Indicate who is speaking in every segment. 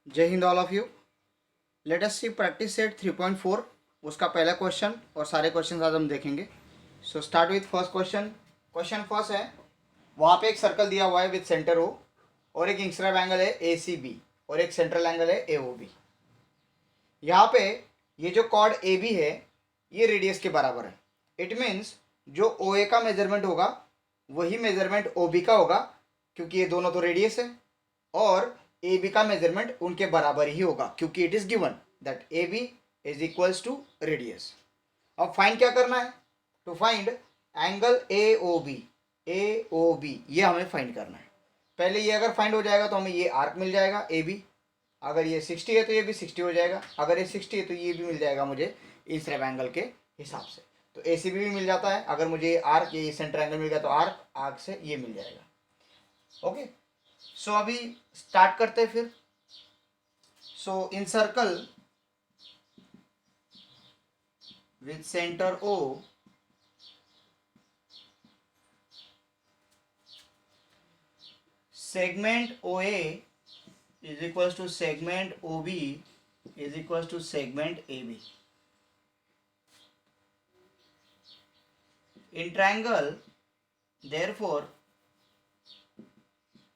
Speaker 1: जय हिंद all of you. Let us see practice set 3.4, उसका पहला क्वेश्चन और सारे क्वेश्चन आज हम देखेंगे। So start with first question. Question first है, वहाँ पे एक सर्कल दिया हुआ है विथ सेंटर ओ और एक इंक्सराइब एंगल है ए सी बी और एक सेंट्रल एंगल है ए ओ बी। यहाँ पे ये जो कॉर्ड ए बी है ये रेडियस के बराबर है। इट मीन्स जो ओ ए का मेजरमेंट होगा वही मेजरमेंट ओ बी का होगा, क्योंकि ये दोनों तो रेडियस है, और ए बी का मेजरमेंट उनके बराबर ही होगा क्योंकि it is given that A B is equals to radius. अब फाइंड क्या करना है? To find angle A O B, ये हमें फाइंड करना है। पहले ये अगर फाइंड हो जाएगा तो हमें ये आर्क मिल जाएगा ए बी। अगर ये 60 है तो ये भी 60 हो जाएगा, अगर ये 60 है तो ये भी मिल जाएगा मुझे इस एंगल के हिसाब से। तो ए सी बी भी मिल जाता है, अगर मुझे आर्क ये सेंटर एंगल मिल गया तो आर्क से ये मिल जाएगा। ओके, सो अभी स्टार्ट करते हैं फिर। So in circle with centre O, segment OA is equals to segment OB is equals to segment AB. In triangle, therefore,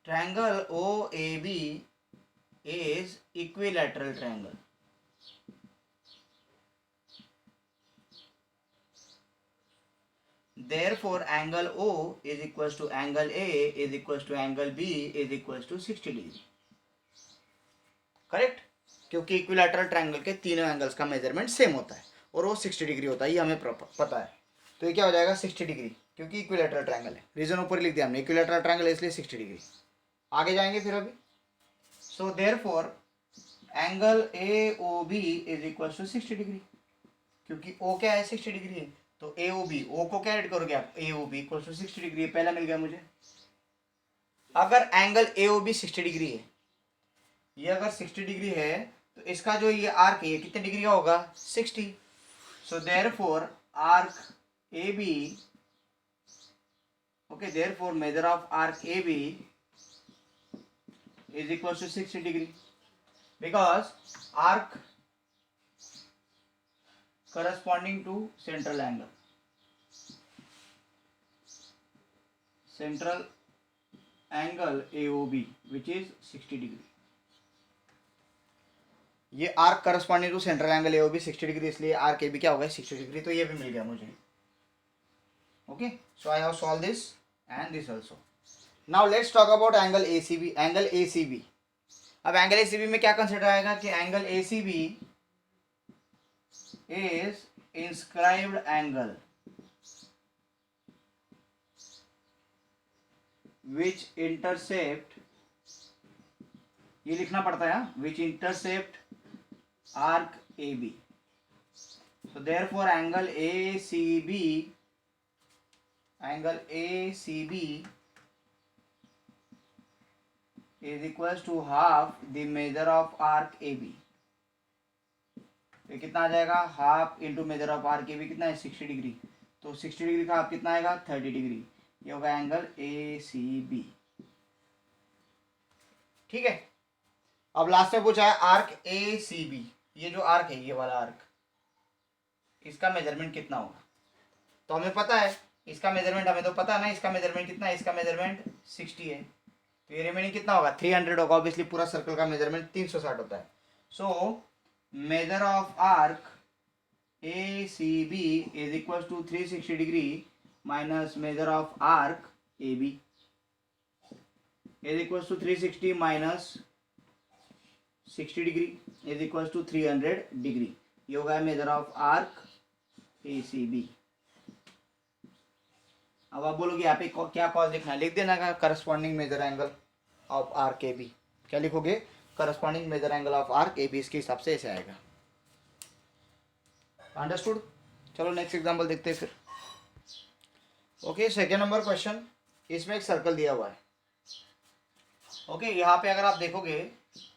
Speaker 1: triangle OAB is equilateral triangle. Therefore, angle O is equals to angle A is equals to angle B is equals to 60 degree. Correct, क्योंकि equilateral triangle के तीनों angles का measurement same होता है और वो 60 degree होता है, ये हमें पता है। तो ये क्या हो जाएगा 60 डिग्री, क्योंकि इक्विलैटरल ट्रायंगल है। रीजन ऊपर लिख दिया हमने, इक्विलैटरल ट्रायंगल है इसलिए 60 डिग्री। आगे जाएंगे फिर अभी। So therefore angle A O B is equal to 60 degree, क्योंकि ओ क्या है 60 डिग्री है, तो ए ओ बी, ओ को क्या ऐड करोगे आप, A O B equal to 60 degree, पहला मिल गया मुझे। अगर angle A O B 60 degree है, ये अगर 60 डिग्री है तो इसका जो ये आर्क है ये कितने डिग्री का होगा 60। So therefore arc A B, okay, therefore measure of arc A B is equal to 60 degree, because arc corresponding to central angle, central angle AOB which is 60 degree। ये arc corresponding to central angle AOB 60 degree, इसलिए arc AB क्या होगा 60 degree, तो ये भी मिल गया मुझे। Okay, so I have solve this and this also. Now let's talk about angle ACB। Angle ACB, अब एंगल ACB में क्या कंसिडर आएगा कि angle ACB is inscribed angle which intercept, ये लिखना पड़ता है, which intercept arc AB। so therefore angle ACB is equals to half the measure of arc AB। ये कितना आ जाएगा, half into measure of R के भी कितना है 60 डिग्री, तो 60 डिग्री का हाफ कितना आएगा 30 डिग्री, ये होगा एंगल ए सी बी। ठीक है, अब लास्ट में पूछा है आर्क ए सी बी, ये जो आर्क है ये वाला आर्क, इसका मेजरमेंट कितना होगा। तो हमें पता है इसका मेजरमेंट, हमें तो पता है ना इसका मेजरमेंट कितना है, इसका मेजरमेंट 60 है, तो ये रिमेनिंग कितना होगा 300 होगा। ऑब्वियसली पूरा सर्कल का मेजरमेंट 360 होता है। सो measure of arc ACB is equals to 360 degree minus measure of arc AB is equals to 360 minus 60 degree is equals to 300 degree। ये होगा measure of arc ACB। अब आप बोलोगे यहाँ पे क्या कॉज लिखना है, लिख देना का corresponding measure angle of arc AB। क्या लिखोगे, corresponding measure angle of arc AB, इसके हिसाब से ऐसे आएगा। अंडरस्टूड। चलो नेक्स्ट एग्जांपल देखते हैं फिर। ओके, सेकेंड नंबर क्वेश्चन, इसमें एक सर्कल दिया हुआ है। ओके, यहाँ पे अगर आप देखोगे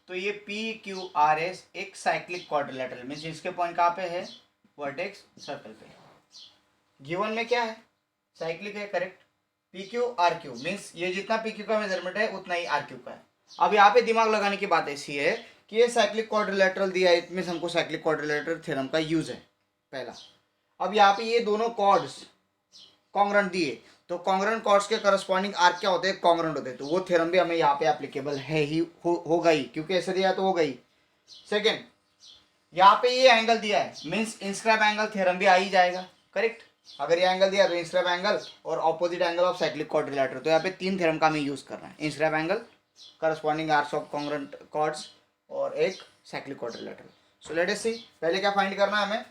Speaker 1: तो ये PQRS एक साइक्लिक क्वाड्रिलेटरल, मीन्स इसके पॉइंट कहाँ पे है, वर्टेक्स सर्कल पे। गिवन में क्या है, साइक्लिक है, करेक्ट। PQRQ मीन्स ये जितना PQ का मेजरमेंट है उतना ही RQ का है। अब यहाँ पे दिमाग लगाने की बात ऐसी है कि ये साइक्लिक क्वाड्रिलेटरल दिया है, इतने हमको साइक्लिक क्वाड्रिलेटरल थ्योरम का यूज है पहला। अब यहाँ पे ये दोनों कॉर्ड्स कॉन्ग्रेंट दिए, तो कॉन्ग्रेंट कॉर्ड्स के करस्पॉन्डिंग आर्क क्या होते हैं, कॉन्ग्रेंट होते हैं, तो वो थ्योरम भी हमें यहाँ पे एप्लीकेबल है ही, होगा ही, क्योंकि ऐसे दिया तो हो गई। सेकेंड, यहाँ पे ये एंगल दिया है, मीन्स इंस्क्राइब एंगल थ्योरम भी आ ही जाएगा, करेक्ट। अगर ये एंगल दिया तो इंस्क्राइब एंगल और opposite angle of cyclic quadrilateral, तो यहाँ पे 3 थ्योरम का हमें यूज करना है, inscribe angle, corresponding arcs of congruent chords और एक cyclic quadrilateral. So let us see, पहले क्या फाइंड करना है हमें,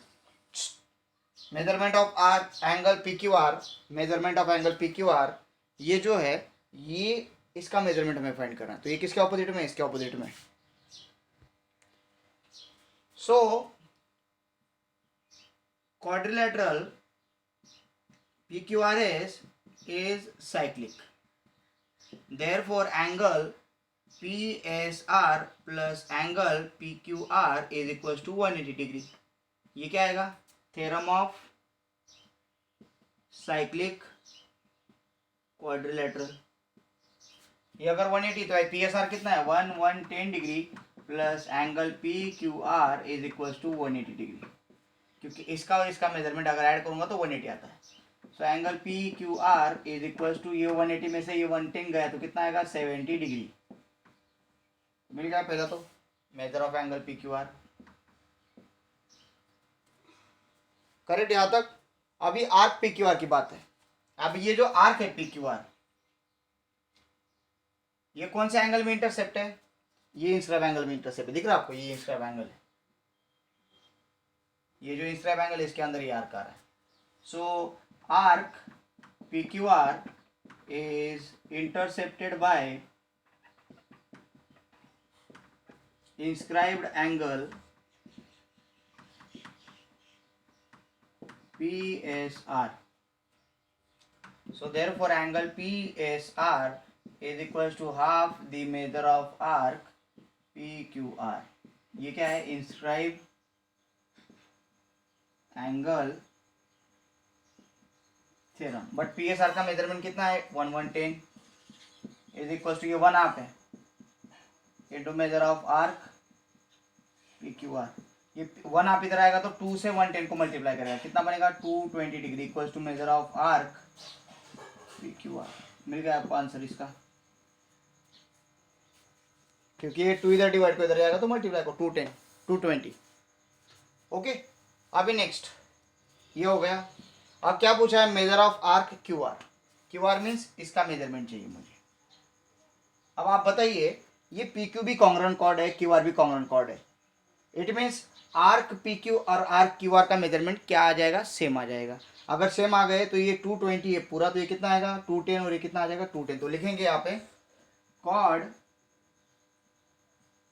Speaker 1: measurement of our angle P Q R, measurement of angle P Q R, ये जो है ये इसका मेजरमेंट हमें फाइंड करना है, तो ये किसके ऑपोजिट में, इसके ऑपोजिट में। सो quadrilateral PQRS is cyclic, therefore angle PSR plus angle PQR is equals to 180 degree। ये क्या आएगा, थ्योरम ऑफ साइक्लिक क्वाड्रिलेटरल। ये अगर 180 तो PSR कितना है 110 degree plus angle PQR is equals to 180 degree, क्योंकि इसका और इसका मेजरमेंट अगर ऐड करूंगा तो 180 आता है। So angle PQR is equals to ये 180 में से ये 110 गया तो कितना आएगा 70 डिग्री, मिल गया पहला तो major of angle PQR, correct यहाँ तक। अभी आर्क PQR की बात है। अब ये जो आर्क है PQR, ये कौन से एंगल में इंटरसेप्ट है, ये इंस्क्राइब एंगल में इंटरसेप्ट है, दिख रहा है आपको, ये इंस्क्राइब एंगल है, ये जो इंस्क्राइब एंगल है इसके अंदर ये आर्क आ रहा है। So arc PQR is intercepted by inscribed angle PSR. So therefore angle PSR is equals to half the measure of arc PQR. ये क्या है, inscribed angle theorem, but PSR का मेजरमेंट कितना है 110 is equals to ये 1 half है into measure of arc PQR। ये 1 half इधर आएगा तो 2 से 110 को मल्टीप्लाई करेगा, कितना बनेगा 220 degree equals to measure of arc PQR। मिल गया आपको आंसर इसका, क्योंकि ये 2 इधर डिवाइड को इधर जाएगा तो मल्टीप्लाई को 210 220। ओके, अभी नेक्स्ट ये हो गया। अब क्या पूछा है, major of arc QR। QR means इसका मेजरमेंट चाहिए मुझे। अब आप बताइए, ये PQ भी कॉन्ग्रेंट कॉर्ड है, QR भी कॉन्ग्रेंट कॉर्ड है, इट मीन्स आर्क PQ और आर्क QR का मेजरमेंट क्या आ जाएगा, सेम आ जाएगा। अगर सेम आ गए तो ये 220 है पूरा, तो ये कितना आएगा 210 और ये कितना आ जाएगा 210। तो लिखेंगे यहाँ पे chord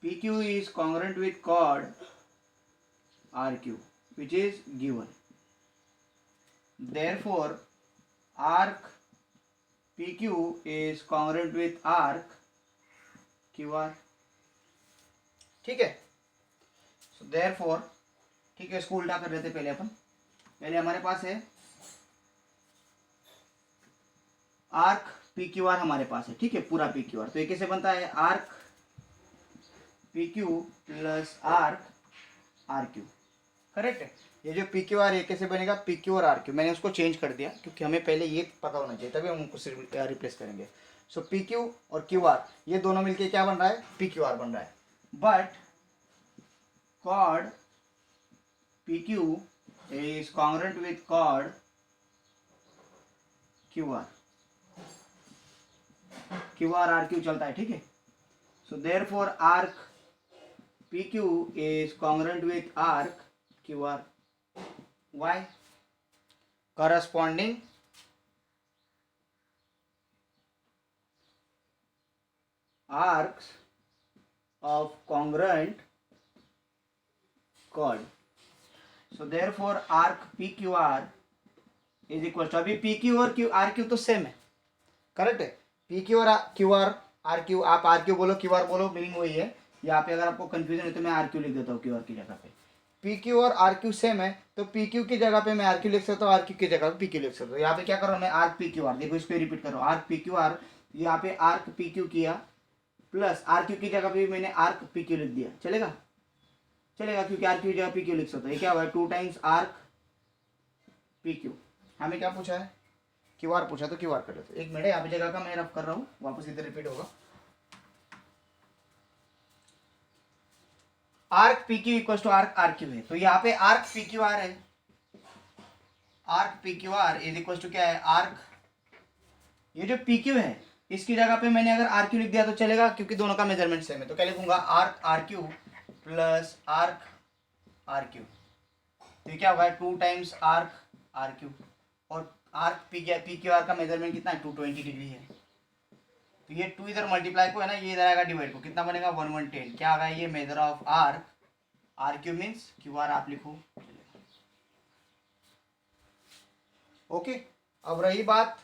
Speaker 1: PQ is congruent with chord RQ which is given, therefore arc PQ is congruent with arc QR। ठीक है, सो therefore, ठीक है, इसको उल्टा कर लेते पहले अपन। पहले हमारे पास है आर्क PQR हमारे पास है, ठीक है, पूरा PQR। तो ये कैसे बनता है, arc PQ plus arc RQ, correct है। ये जो PQR ये कैसे बनेगा, PQ और RQ, मैंने उसको चेंज कर दिया क्योंकि हमें पहले ये पता होना चाहिए, तभी हम उनको रिप्लेस करेंगे। सो PQ और QR ये दोनों मिलके क्या बन रहा है, PQR बन रहा है। But chord PQ is congruent with chord QR, QR RQ चलता है, ठीक है। सो therefore arc PQ is congruent with arc QR। Why? Corresponding arcs of congruent chord, so therefore arc PQR is equal to, अभी PQ और RQ तो same है, correct है। PQ और QR RQ, आप RQ बोलो QR बोलो, मीनिंग वही है। यहाँ पे अगर आपको कंफ्यूजन है तो मैं RQ लिख देता हूँ QR की जगह पे। PQ और RQ सेम है तो PQ की जगह पे मैं RQ लिख सकता हूँ, RQ की जगह पे PQ लिख सकता हूँ। यहाँ पे क्या करो मैं आर्क PQR, देखो इस पे रिपीट करो, आर्क PQR, यहाँ पे आर्क PQ किया प्लस आर क्यू की जगह पे मैंने आर्क पी क्यू लिख दिया, चलेगा? चलेगा, क्योंकि आर क्यू की जगह पी क्यू लिख सकते हैं। क्या हुआ? 2 टाइम्स आर्क पी क्यू। हमें क्या पूछा है? क्यू आर पूछा, तो क्यू आर कर लेते। एक मिनट, यहाँ पे जगह का मैं रफ कर रहा हूँ, वापस इधर रिपीट होगा। Arc P Q equal to arc R Q है, तो यहाँ पे आर्क पी क्यू आर है। Arc P Q R is equal to क्या है? आर्क, ये जो पी क्यू है इसकी जगह पे मैंने अगर आर क्यू लिख दिया तो चलेगा, क्योंकि दोनों का मेजरमेंट सेम है। तो क्या लिखूंगा? Arc R Q plus arc R Q. तो ये क्या होगा? 2 टाइम्स आर्क आर क्यू, और आर्क पी क्यू आर का मेजरमेंट कितना है? 220 डिग्री है। तो ये 2 इधर मल्टीप्लाई को है ना, ये इधर आएगा डिवाइड को, कितना बनेगा? 110। क्या आएगा? ये measure of arc R Q means Q R आप लिखो। ओके, अब रही बात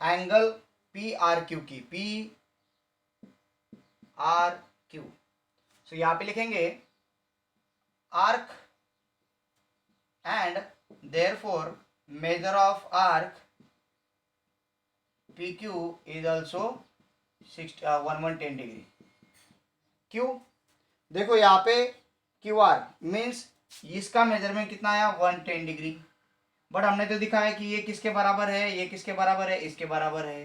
Speaker 1: एंगल पी आर क्यू की, पी आर क्यू। सो यहाँ पे लिखेंगे arc and therefore measure of arc P Q is also 110 degree. क्यों? देखो यहाँ पे क्यू आर मीन्स इसका मेजरमेंट कितना आया? 110 डिग्री। बट हमने तो दिखाया कि ये किसके बराबर है, ये किसके बराबर है? इसके बराबर है।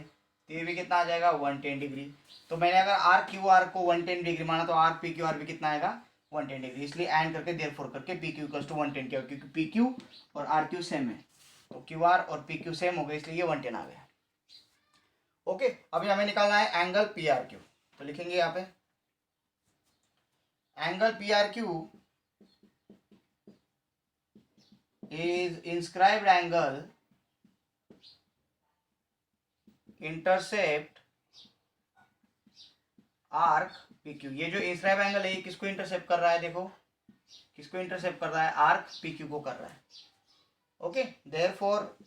Speaker 1: तो ये भी कितना आ जाएगा? 110 डिग्री। तो मैंने अगर आर क्यू आर को 110 डिग्री माना तो आर पी क्यू आर भी कितना आएगा? 110 डिग्री। इसलिए एंड करके देयरफॉर करके पी क्यू इक्वल्स टू 110 किया, क्योंकि पी क्यू और आर क्यू सेम है। तो क्यू आर और पी क्यू सेम हो गए, इसलिए ये 110 आ गया। ओके, अभी हमें निकालना है एंगल पी आर क्यू। तो लिखेंगे यहाँ पे angle P R Q is inscribed angle intercept arc PQ। ये जो inscribed angle है ये किसको इंटरसेप्ट कर रहा है? देखो किसको इंटरसेप्ट कर रहा है? आर्क PQ को कर रहा है। Okay, therefore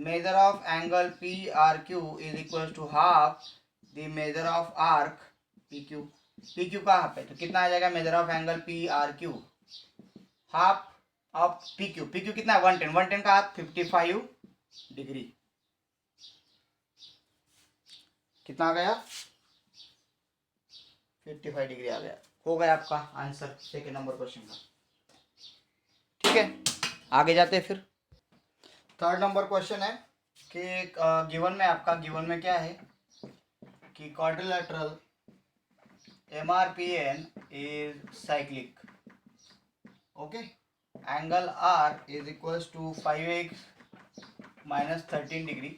Speaker 1: measure of angle PRQ is equal to half the measure of arc PQ। PQ का हाफ है, तो कितना आ जाएगा? Measure of angle PRQ half of PQ। PQ कितना है? 110। 110 का हाफ 55 डिग्री। कितना आ गया? 55 डिग्री आ गया। हो गया आपका आंसर सेकेंड नंबर क्वेश्चन का। ठीक है, आगे जाते हैं। फिर थर्ड नंबर क्वेश्चन है कि गिवन में आपका गिवन में क्या है कि quadrilateral MRPN is cyclic. Okay, angle R is equals to 5x minus 13 degree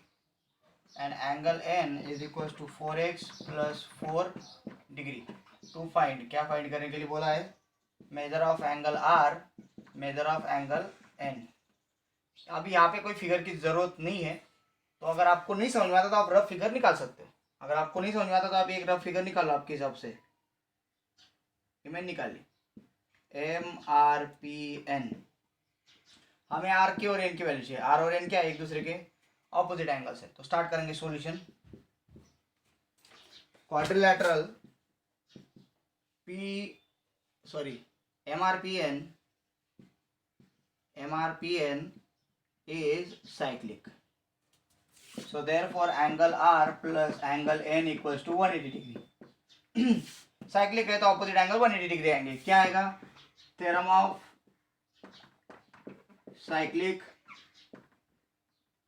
Speaker 1: and angle N is equals to 4x plus 4 degree। to find, क्या फाइंड करने के लिए बोला है? Major of angle R, major of angle N। अभी यहाँ पे कोई फिगर की जरूरत नहीं है, तो अगर आपको नहीं समझ में आता तो आप रफ फिगर निकाल सकते हो। अगर आपको नहीं समझ में आता तो आप एक रफ फिगर निकालो आपके हिसाब से। मैंने निकाली MRPN। हमें आर की और एन की वैल्यू चाहिए। आर और एन क्या है? एक दूसरे के ऑपोजिट एंगल्स है। तो स्टार्ट करेंगे solution. Quadrilateral MRPN is cyclic. So therefore angle R plus angle N equals to 180 degree। Cyclic है तो ऑपोजिट एंगल 180 डिग्री आएंगे। क्या आएगा? Theorem of cyclic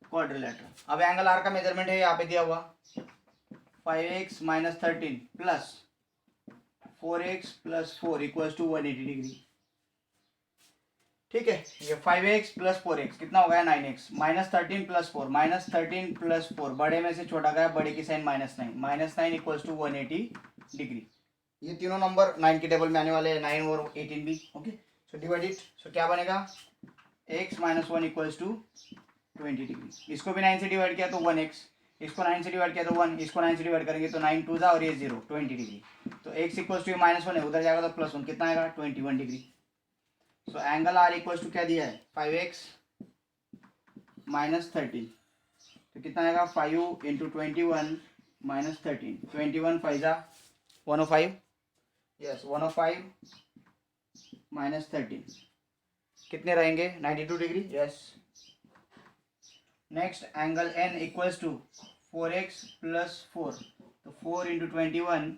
Speaker 1: quadrilateral. अब एंगल आर का मेजरमेंट है यहाँ पे दिया हुआ 5x minus 13 plus 4x plus 4 equals to 180 degree. ठीक है, ये 5x प्लस 4x कितना हो गया? 9x minus 13 plus 4 minus 13 plus 4 बड़े में से छोटा गया, बड़े की साइन -9 इक्वल्स टू 180 डिग्री। ये तीनों नंबर 9 की टेबल में आने वाले हैं, 9 और 18 भी। Okay, so divide it. So क्या बनेगा? x minus 1 equals to 20 degree. इसको भी 9 से डिवाइड किया तो 1x, इसको 9 से डिवाइड किया तो 1, इसको 9 से डिवाइड करेंगे तो 9 2 और ये 0 20 डिग्री। तो x इक्वल्स टू -1 है, उधर जाएगा तो +1, कितना आएगा? 21 degree. So angle R equals to क्या दिया है? 5x माइनस 13, तो कितना आएगा? 5 इंटू 21 माइनस 13, 21 5 105, यस 105 माइनस 13 कितने रहेंगे? 92 degree. Yes, next angle N equals to 4x plus 4, तो 4 into 21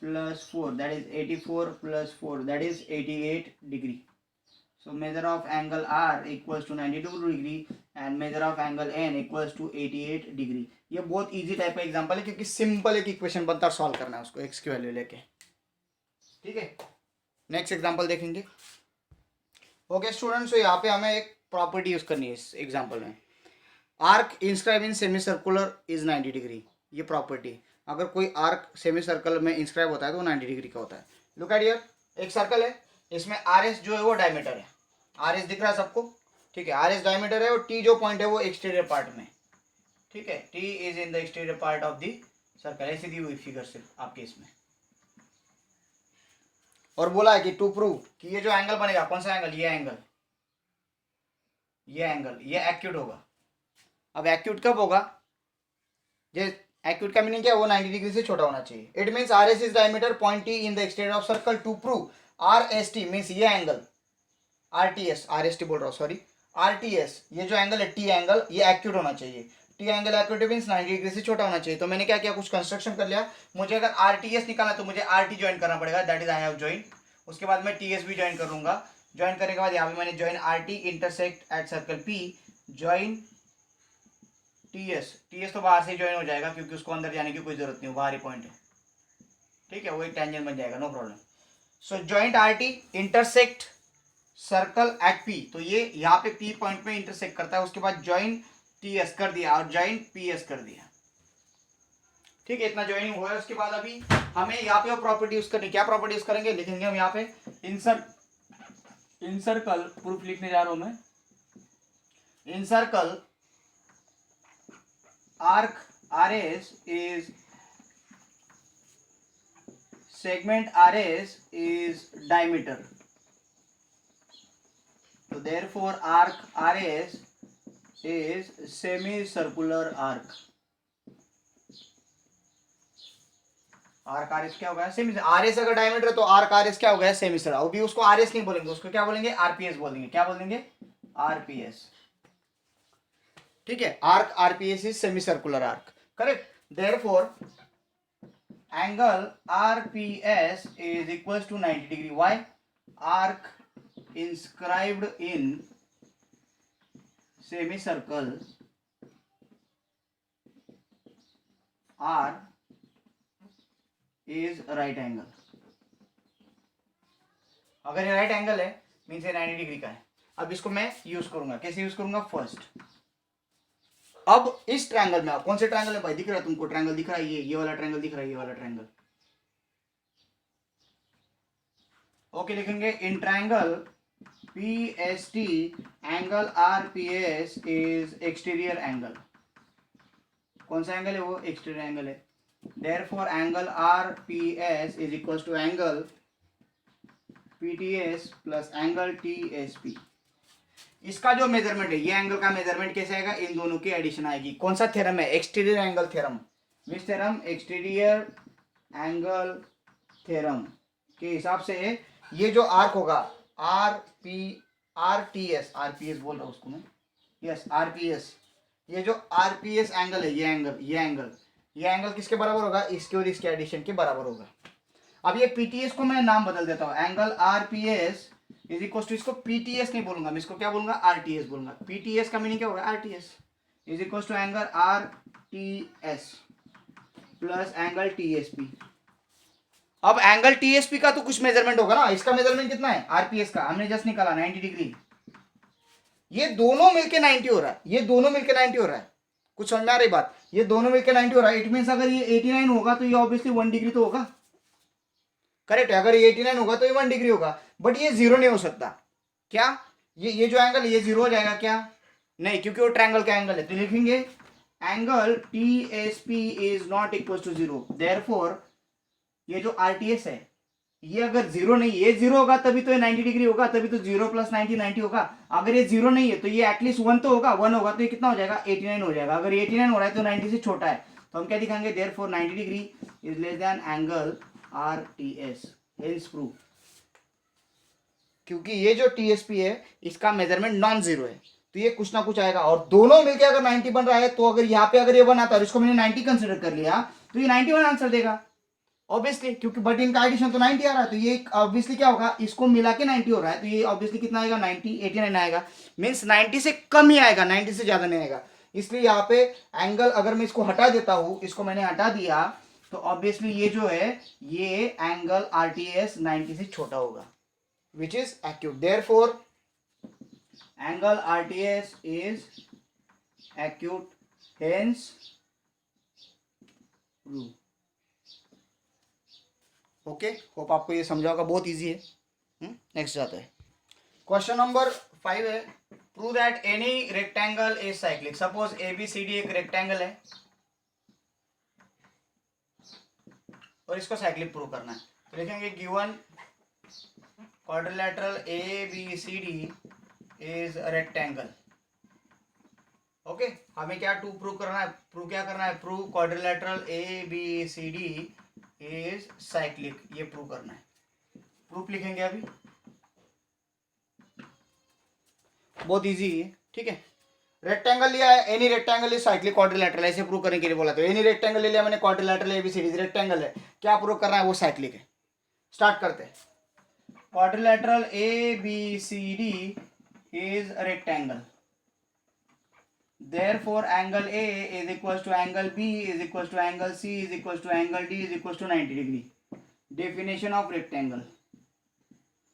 Speaker 1: plus 4, that is 84 plus 4, that is 88 degree. So measure of angle R equals to 92 degree and measure of angle N equals to 88 degree. ये बहुत easy type का example है क्योंकि simple एक equation बनता है, solve करना है उसको x की वैल्यू लेके. ठीक है, नेक्स्ट एग्जांपल देखेंगे. ओके स्टूडेंट्स, तो यहाँ पे हमें एक प्रॉपर्टी यूज करनी है इस एग्जांपल में. Arc inscribe in semi circular is 90 degree. ये प्रॉपर्टी, अगर कोई आर्क सेमी सर्कल में इंस्क्राइब होता है तो वो 90 डिग्री का होता है. लुक एट हियर, एक सर्कल है, इसमें आर एस जो है वो डायमीटर है. आर एस दिख रहा है सबको, ठीक है, आर एस डायमीटर है और टी जो पॉइंट है वो एक्सटीरियर पार्ट में. ठीक है, T is in the exterior part of the circle. ऐसी दी हुई फिगर सिर्फ आपके इसमें. और बोला है कि टू प्रूव कि ये जो एंगल बनेगा, कौन सा एंगल, ये एंगल, ये एक्यूट होगा. अब एक्यूट कब होगा, ये एक्यूट का मीनिंग क्या है, वो 90 डिग्री से छोटा होना चाहिए. It means R S is diameter point T in the exterior of circle. To prove R S T means ये angle, R T S, R S T बोल रहा हूँ सॉरी, आर टी एस, ये जो एंगल है T angle, ये acute होना चाहिए. T angle acute means 90 degree से छोटा होना चाहिए. तो मैंने क्या किया, कुछ कंस्ट्रक्शन कर लिया. मुझे अगर आर टी एस निकालना तो मुझे आर टी ज्वाइन करना पड़ेगा, that is I have join. उसके बाद मैं टी एस भी ज्वाइन करूंगा. ज्वाइन करने के बाद यहाँ पे मैंने join are T intersect at circle P, join T S. T S तो बाहर से ज्वाइन हो जाएगा क्योंकि उसको अंदर जाने की कोई जरूरत नहीं, बाहरी पॉइंट है. ठीक है, वो एक टेंजेंट बन जाएगा, no problem. So joint R T intersect circle at P. तो ये यहाँ पे पी पॉइंट में इंटरसेक्ट करता है. उसके बाद ज्वाइन टी एस कर दिया और ज्वाइन पी एस कर दिया. ठीक है, इतना ज्वाइनिंग हुआ है. उसके बाद अभी हमें यहाँ पे प्रॉपर्टी यूज करनी. क्या प्रॉपर्टी यूज करेंगे, लिखेंगे हम यहाँ पे इन सर्कल, प्रूफ लिखने जा रहा हूं मैं. इन circle arc RS is segment RS is diameter. So therefore arc RS is semicircular arc. Arc R S क्या हो गया, सेमी. आर एस अगर डायमीटर है तो आर्क आर एस क्या हो गया, सेमी सर्कुलर. अभी उसको आर एस नहीं बोलेंगे, उसको क्या बोलेंगे, आरपीएस बोलेंगे. क्या बोलेंगे, आरपीएस. ठीक है, arc RPS is semicircular arc, correct. Therefore angle RPS is equals to 90 degree. Why, arc inscribed in semicircle R is right angle. अगर ये राइट एंगल है मीन्स ये 90 डिग्री का है. अब इसको मैं यूज करूंगा, कैसे यूज करूंगा, फर्स्ट. अब इस ट्रायंगल में, कौन से ट्रायंगल है भाई, दिख रहा है तुमको, ट्रायंगल दिख रहा है, ये वाला ट्रायंगल दिख रहा है, ये वाला ट्रायंगल. ओके, लिखेंगे in triangle PST angle RPS is exterior angle. कौन सा एंगल है वो, एक्सटीरियर एंगल है. Therefore angle RPS is equals to angle PTS plus angle TSP. इसका जो मेजरमेंट है, ये एंगल का मेजरमेंट कैसे आएगा, इन दोनों की एडिशन आएगी. कौन सा थ्योरम है, एक्सटीरियर एंगल थ्योरम. विच थ्योरम, एक्सटीरियर एंगल थ्योरम के हिसाब से ये जो आर्क होगा RPS बोल रहा हूँ उसको मैं, यस RPS. ये जो RPS एंगल है, ये एंगल किसके बराबर होगा, इसके और इसके एडिशन के बराबर होगा. अब ये पीटीएस को मैं नाम बदल देता हूँ. Angle RPS is equal to, इसको पीटीएस नहीं बोलूंगा मैं, इसको क्या बोलूंगा, आरटीएस बोलूंगा. पीटीएस का मीनिंग क्या होगा, RTS is equal to angle RTS plus angle TSP. अब एंगल टीएसपी का तो कुछ मेजरमेंट होगा ना. इसका मेजरमेंट कितना है, आरपीएस का हमने जस्ट निकाला 90 डिग्री. ये दोनों मिलके 90 हो रहा है, ये दोनों मिलके 90 हो रहा है. कुछ समझ में आ रही बात, ये दोनों मिलकर 90 हो रहा है. इट मीन्स अगर ये 89 होगा तो ये ऑब्वियसली 1 डिग्री तो होगा, करेक्ट है. अगर ये 89 होगा तो ये 1 डिग्री होगा. बट ये जीरो नहीं हो सकता. क्या, ये जो एंगल है ये जीरो हो जाएगा क्या, नहीं, क्योंकि वो ट्रायंगल का एंगल है. तो लिखेंगे angle TSP is not equal to zero. Therefore ये जो आरटीएस है ये अगर जीरो नहीं, ये जीरो होगा तभी तो ये 90 डिग्री होगा, तभी तो 0 + 90 90 होगा. अगर ये जीरो नहीं है तो ये एटलीस्ट 1 तो होगा, 1 होगा तो ये कितना हो जाएगा, 89 हो जाएगा. अगर 89 हो रहा है तो 90 से छोटा है, तो हम क्या दिखाएंगे, therefore 90 degree is less than angle RTS. Hence proof. क्योंकि ये जो टीएसपी है इसका मेजरमेंट नॉन जीरो है, तो ये कुछ ना कुछ आएगा. और दोनों मिलकर अगर 90 बन रहा है तो अगर यहाँ पे अगर ये 1 आता है, इसको मैंने 90 कंसिडर कर लिया तो ये 91 आंसर देगा. ऑब्वियसली, क्योंकि बट इनका एडिशन तो 90 आ रहा है, तो ये ऑब्वियसली क्या होगा, इसको मिला के 90 हो रहा है, तो ये ऑब्वियसली कितना आएगा, 90, 89 आएगा। मीन्स 90 से कम ही आएगा, 90 से ज़्यादा नहीं आएगा। इसलिए यहाँ पे एंगल अगर मैं इसको हटा देता हूँ, इसको मैंने हटा दिया, तो ऑब्वियसली ये जो है ये एंगल RTS 90 से छोटा होगा, which is acute. Therefore angle RTS is acute, hence prove. Okay, hope आपको ये समझा होगा, बहुत इजी है। नेक्स्ट जाता है, क्वेश्चन नंबर 5 है, prove that any rectangle is cyclic. Suppose ABCD एक रेक्टेंगल है और इसको साइक्लिक प्रूव करना है, तो लिखेंगे given quadrilateral ABCD is rectangle. Okay, हमें क्या प्रूव करना है, prove quadrilateral ABCD is cyclic, ये प्रूव करना है। प्रूफ लिखेंगे अभी, बहुत इजी है, ठीक है। रेक्टेंगल लिया है, any rectangle is cyclic quadrilateral, ऐसे प्रूव करने के लिए बोला, तो एनी रेक्टेंगल ले लिया मैंने, क्वाड्रिलेटरल ABCD रेक्टेंगल है, क्या प्रूव करना है, वो साइक्लिक है। स्टार्ट करते हैं, quadrilateral ABCD is rectangle, therefore angle A is equals to angle B is equals to angle C is equals to angle D is equals to 90 degree. Definition of rectangle,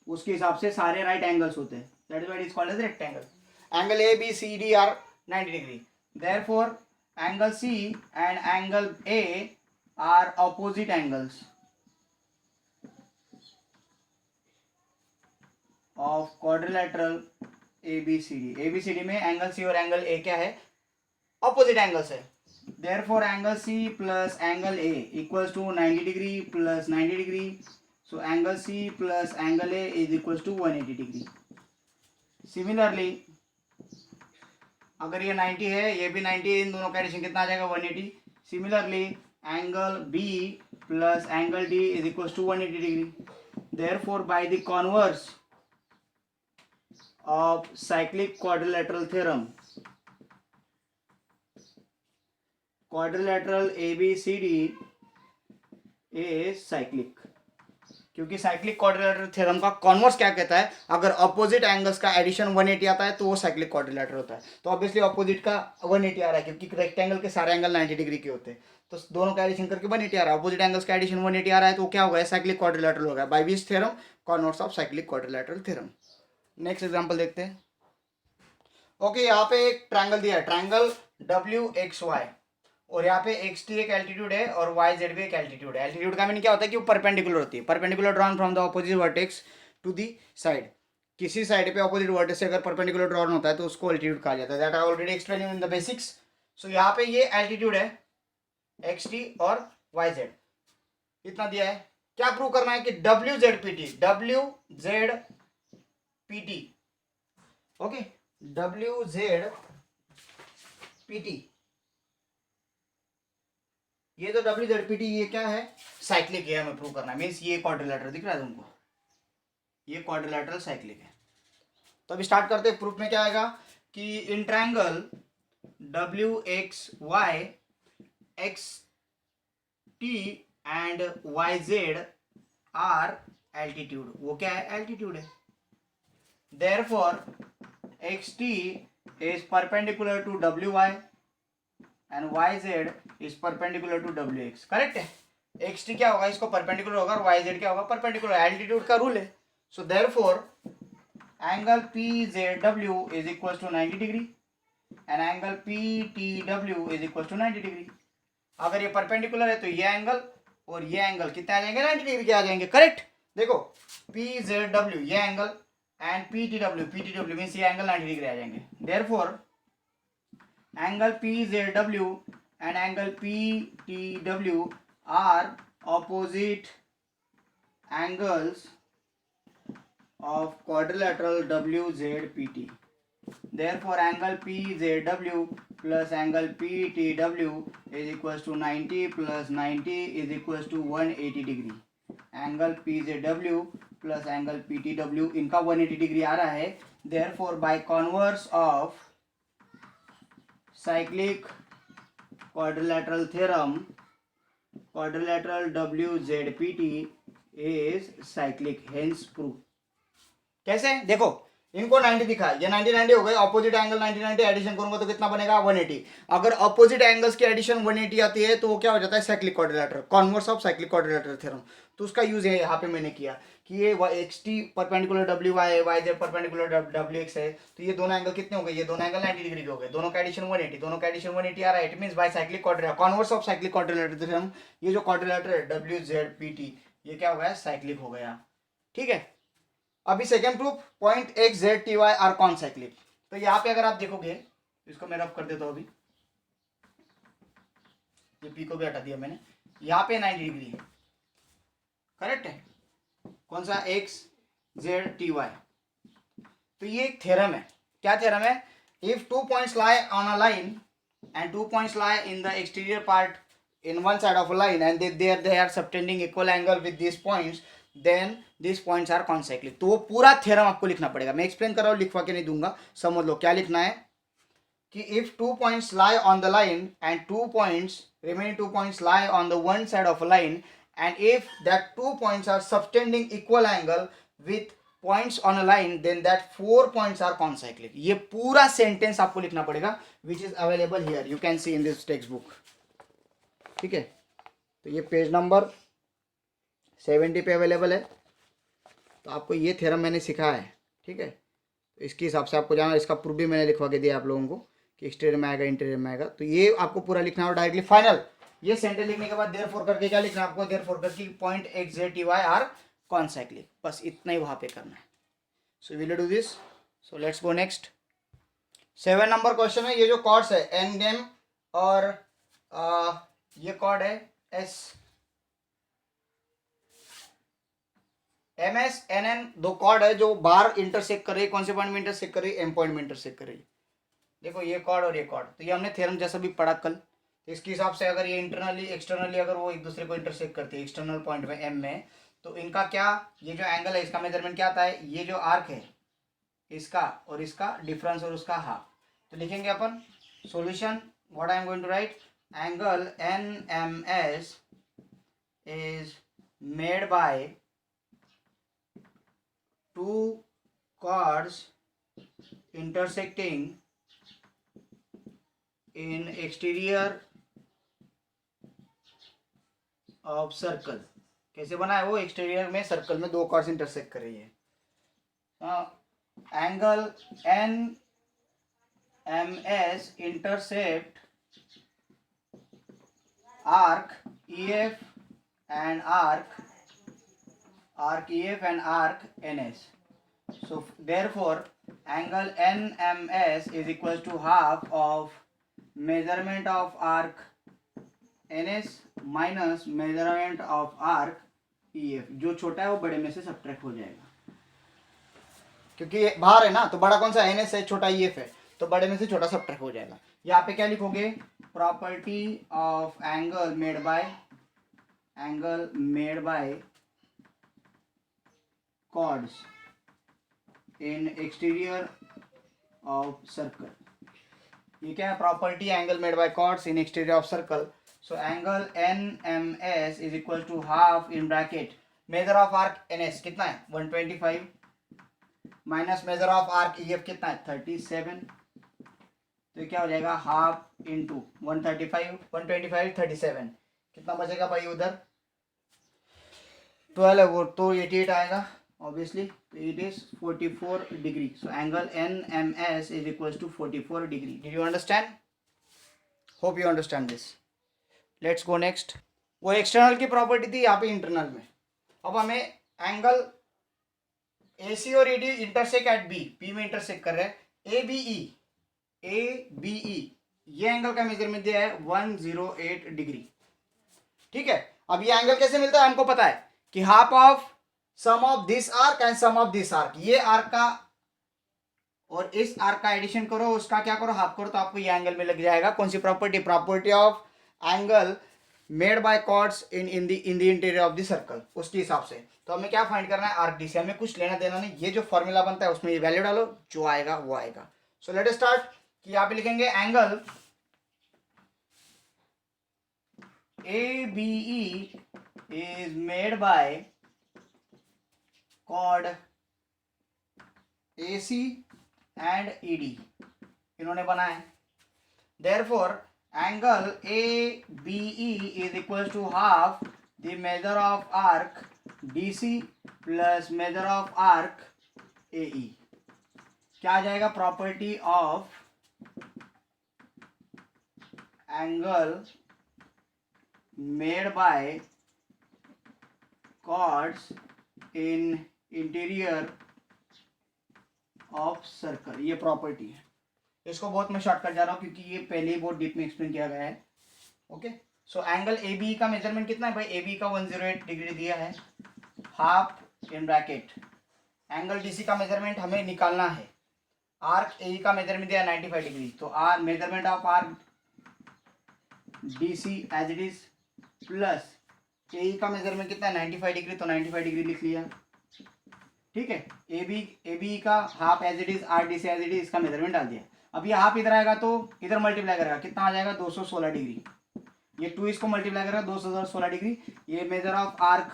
Speaker 1: उसके हिसाब से सारे right angles होते हैं, that is why it is called as rectangle. Angle A, B, C, D are 90 degree. Therefore angle C and angle A are opposite angles of quadrilateral ABCD में angle C और angle A क्या है, opposite angles है। Therefore angle C plus angle A equals to 90 degree plus 90 degree, so angle C plus angle A is equals to 180 degree. Similarly अगर ये 90 है, ये भी 90 है, इन दोनों का एडिशन कितना आ जाएगा, 180। Similarly angle B plus angle D is equals to 180 degree. Therefore by the converse of cyclic quadrilateral theorem, quadrilateral ABCD is cyclic, क्योंकि साइक्लिक क्वाड्रिलेटरल थ्योरम का कॉन्वर्स क्या कहता है, अगर अपोजिट एंगल्स का एडिशन 180 आता है तो वो साइक्लिक क्वाड्रिलेटरल होता है। तो ऑब्वियसली अपोजिट का 180 आ रहा है, क्योंकि रेक्टेंगल के सारे एंगल 90 डिग्री के होते हैं, तो दोनों का एडिशन करके 180 आ रहा है, अपोजिट एंगल्स का एडिशन 180 आ रहा है, तो क्या होगा, साइक्लिक क्वाड्रिलेटरल होगा, by which theorem, converse of cyclic quadrilateral theorem. Next example देखते हैं। ओके, यहाँ पे एक ट्रायंगल दिया है, ट्रायंगल WXY, और यहाँ पे XT एक एल्टीट्यूड है और YZ भी एक एल्टीट्यूड है। एल्टीट्यूड का मीनिंग क्या होता है कि वो परपेंडिकुलर होती है, perpendicular drawn from the opposite vertex to the side. किसी साइड पे ऑपोजिट वर्टेक्स से अगर परपेंडिकुलर ड्रॉन होता है तो उसको एल्टीट्यूड कहा जाता है, that I already explain in the basics. So यहाँ पे ये एल्टीट्यूड है XT और YZ, इतना दिया है। क्या प्रूव करना है कि WZPT, ओके, WZPT, ये तो WZPT ये क्या है, साइक्लिक है, हमें प्रूव करना है। मीन्स ये क्वाड्रिलेटरल दिख रहा है तुमको, ये क्वाड्रिलेटरल साइक्लिक है। तो अभी स्टार्ट करते हैं। प्रूफ में क्या आएगा कि in triangle WXY XT and YZ are altitude, वो क्या है, एल्टीट्यूड है। Therefore XT is perpendicular to WY and YZ is perpendicular to WX, correct है। XT क्या होगा, इसको परपेंडिकुलर होगा, और YZ क्या होगा, परपेंडिकुलर, एल्टीट्यूड का रूल है। सो therefore angle PZW is equals to 90 degree and angle PTW is equals to 90 degree. अगर ये परपेंडिकुलर है तो ये एंगल और ये एंगल कितने आ जाएंगे, 90 डिग्री के आ जाएंगे, करेक्ट। देखो PZW ये एंगल एंड PTW मीन्स ये एंगल 90 डिग्री आ जाएंगे। Therefore angle PZW and angle PTW are opposite angles of quadrilateral WZPT। Therefore angle PZW plus angle PTW is equals to 90 plus 90 is equals to 180 degree. Angle PZW plus angle PTW इनका 180 degree आ रहा है। Therefore by converse of cyclic quadrilateral theorem, quadrilateral WZPT is cyclic, hence prove। कैसे देखो, इनको 90 दिखा, ये 90 90 हो गए, ऑपोजिट एंगल 90 90 एडिशन करूंगा तो कितना बनेगा 180। अगर ऑपोजिट एंगल्स की एडिशन 180 आती है तो वो क्या हो जाता है cyclic quadrilateral, converse of cyclic quadrilateral theorem. तो उसका यूज है यहाँ पे मैंने किया कि ये XT परपेंडिकुलर WY है, YZ परपेंडिकुलर WX है, तो ये दोनों एंगल कितने हो गए, ये दोनों एंगल 90 डिग्री के हो गए, दोनों का एडिशन 180, दोनों का एडिशन 180 आ रहा है, it means by cyclic quadrilateral, converse of cyclic quadrilateral theorem. ये जो क्वाड्रिलेटरल है WZPT ये क्या हो गया साइक्लिक हो गया, ठीक है। अभी second proof, point X Z T Y are concyclic. तो यहाँ पे अगर आप देखोगे, इसको मैं रफ कर देता हूँ अभी, ये पी को भी हटा दिया मैंने, यहाँ पे 90 डिग्री है, करेक्ट है, कौन सा एक्स जेड टी वाई। तो ये एक थ्योरम है, क्या थ्योरम है, if 2 points lie on a line and 2 points lie in the exterior part in one side of a line and they are subtending equal angle with these points, then these points are concyclic। तो वो पूरा theorem आपको लिखना पड़ेगा, मैं explain कर रहा हूँ, लिखवा के नहीं दूंगा, समझ लो क्या लिखना है कि if 2 points lie on the line and 2 points remaining 2 points lie on the one side of a line and if that 2 points are subtending equal angle with points on a line then that 4 points are concyclic। ये पूरा sentence आपको लिखना पड़ेगा which is available here, you can see in this textbook, ठीक है। तो ये page number 70 पे अवेलेबल है। तो आपको ये थ्योरम मैंने सिखाया है, ठीक है। तो इसके हिसाब से आपको जाना, इसका प्रूफ भी मैंने लिखवा के दिया आप लोगों को कि एक्सटीरियर में आएगा इंटीरियर में आएगा। तो ये आपको पूरा लिखना है डायरेक्टली फाइनल। ये सेंटेंस लिखने के बाद देयरफॉर करके क्या लिखना है आपको, देयरफॉर करके point X Z T Y R concyclic, बस इतना ही वहाँ पे करना है। So will do this. So let's go next. 7 number question है, ये जो कॉर्ड्स है एन गेम और ये कॉर्ड है S M S N N, दो कॉर्ड है जो बार इंटरसेक्ट कर रही है, कौन से पॉइंट में इंटरसेक्ट कर रही है, एम पॉइंट में इंटरसेक्ट कर रही है। देखो ये कॉर्ड और ये कॉर्ड, तो ये हमने थ्योरम जैसा भी पढ़ा कल। तो इसके हिसाब से अगर ये इंटरनली एक्सटर्नली अगर वो एक दूसरे को इंटरसेक्ट करती है एक्सटर्नल पॉइंट में एम में, तो इनका क्या, ये जो एंगल है इसका मेजरमेंट क्या आता है, ये जो आर्क है इसका और इसका डिफरेंस और उसका हाफ। तो लिखेंगे अपन solution, what I am going to write, angle NMS is made by two chords intersecting in exterior of circle। कैसे बना है वो, एक्सटीरियर में सर्कल में दो कॉर्ड्स इंटरसेक्ट कर रही है। Angle NMS intersect arc EF and arc EF and arc NS। So therefore angle NMS is equals to half of measurement of arc NS minus measurement of arc EF। जो छोटा है वो बड़े में से सब्ट्रैक्ट हो जाएगा, क्योंकि बाहर है ना, तो बड़ा कौन सा NS है, छोटा EF है, तो बड़े में से छोटा सब्ट्रैक्ट हो जाएगा। यहाँ पे क्या लिखोगे, property of angle made by chords in exterior of circle। ये क्या है, property angle made bye chords in exterior of circle। so angle NMS is equal to half in bracket measure of arc NS कितना है 125 minus major of arc EF कितना है 37। तो ये क्या हो जाएगा, हाफ इंटू 135 125 37, कितना बचेगा भाई उधर 12 है वो, तो 88 आएगा ऑब्वियसली। तो it is 44 degree. So angle NMS is equals to 44 degree. Did you understand? Hope you understand this. Let's go next. वो एक्सटर्नल की प्रॉपर्टी थी, यहाँ पे इंटरनल में। अब हमें एंगल AC और AD इंटरसेक्ट एट B में इंटरसेक्ट कर रहे हैं। ABE ये एंगल का मेजरमेंट दिया है 108 डिग्री, ठीक है। अब ये एंगल कैसे मिलता है, हमको पता है कि half of sum of this arc and sum of this arc, ये आर्क का और इस आर्क का एडिशन करो, उसका क्या करो, हाफ करो, तो आपको ये एंगल में लग जाएगा। कौन सी property, property of angle made by chords in the interior of the circle, उसके हिसाब से। तो हमें क्या फाइंड करना है, आर्क डी से हमें कुछ लेना देना नहीं, ये जो फॉर्मूला बनता है उसमें ये वैल्यू डालो, जो आएगा वो आएगा। सो लेट अस स्टार्ट कि यहाँ पे लिखेंगे angle ABE is made by chord AC and ED, इन्होंने बनाया है। Therefore angle ABE is equal to half the measure of arc DC plus measure of arc AE। क्या आ जाएगा? Property of angle made by chords in interior of circle, ये property है। इसको बहुत मैं शॉर्ट कर जा रहा हूँ क्योंकि ये पहले ही बहुत डीप में एक्सप्लेन किया गया है। Okay, so angle A B का मेजरमेंट कितना है भाई? ए बी का 108 डिग्री दिया है, half in bracket. Angle DC का मेजरमेंट हमें निकालना है। आर्क ए का मेजरमेंट दिया 95 डिग्री, तो our measurement of arc DC as it is plus A का मेजरमेंट कितना है? 95 डिग्री, तो 95 डिग्री लिख लिया। ठीक है, ए बी का half as it is, R D C as it is, इसका मेजरमेंट डाल दिया। अब ये हाफ इधर आएगा तो इधर मल्टीप्लाई करेगा, कितना आ जाएगा? 216 डिग्री। ये 2 इसको मल्टीप्लाई करेगा 216 डिग्री। ये measure of arc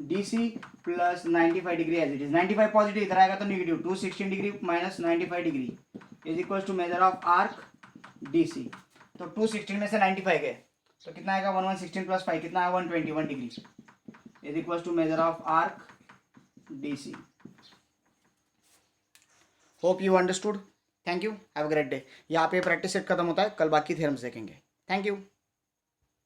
Speaker 1: DC plus 95 degree as it is. 95 positive, इधर आएगा तो negative. 216 degree minus 95 degree is equal to measure of arc DC. तो 216 में से 95 गए तो कितना आएगा? 1116 प्लस 5 कितना है? 121 degree is equal to measure of arc DC। Hope you understood. Thank you, have a great day. यहाँ पे प्रैक्टिस सेट खत्म होता है, कल बाकी थ्योरम्स देखेंगे। Thank you.